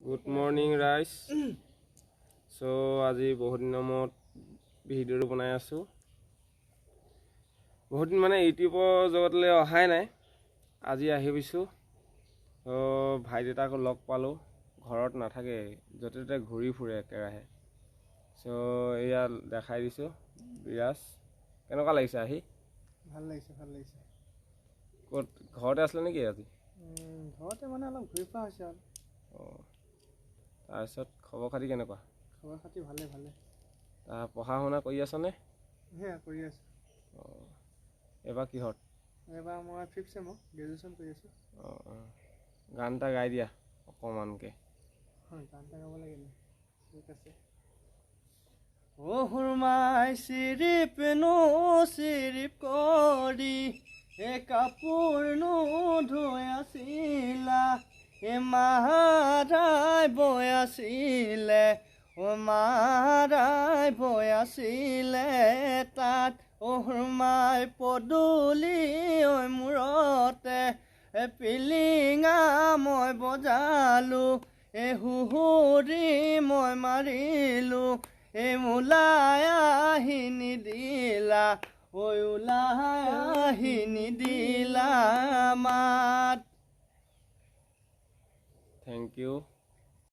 Good morning, guys. So, আজি বহুত দিনৰ মূৰত ভিডিঅ' বনাই আছো। বহুত দিন মানে ইউটিউবৰ জগতলৈ অহাই নাই। আজি আহি গৈছো। ভাইটিটাক লগ পালো। ঘৰত নাথাকে, য'তে ত'তে ঘূৰি ফুৰে একেৰাহে। সো এয়া দেখাই দিছো বিৰাজ। কেনেকুৱা লাগিছে আহি? ভাল লাগিছে, ভাল লাগিছে। ক'ত ঘৰতে আছিলে নেকি আজি? ঘৰতে মানে অলপ ঘূৰি ফুৰা হৈছে আৰু। তাৰপিছত খবৰ খাতি কেনেকুৱা? খবৰ খাতি ভালে ভালে। পঢ়া শুনা কৰি আছনে? কৰি আছোঁ। এইবাৰ কিহত? এইবাৰ মই 5th চেম গ্ৰেজুৱেশ্যন কৰি আছোঁ। গান এটা গাই দিয়া অকণমানকৈ। গান এটা গাব লাগে নে? ঠিক আছে। সুৰমাই চিৰিপনো চিৰিপ কৰি কাপোৰ ধুই আছিলা, মাৰাই বৈ আছিলে, মাৰাই বৈ আছিলে তাত সুৰমাই পদূলি মূৰতে পিলিঙা মই বজালো, হুহুৰি মই মাৰিলো, ওলাই আহি নিদিলা, ওলাই আহি নিদিলা মাত। Thank you.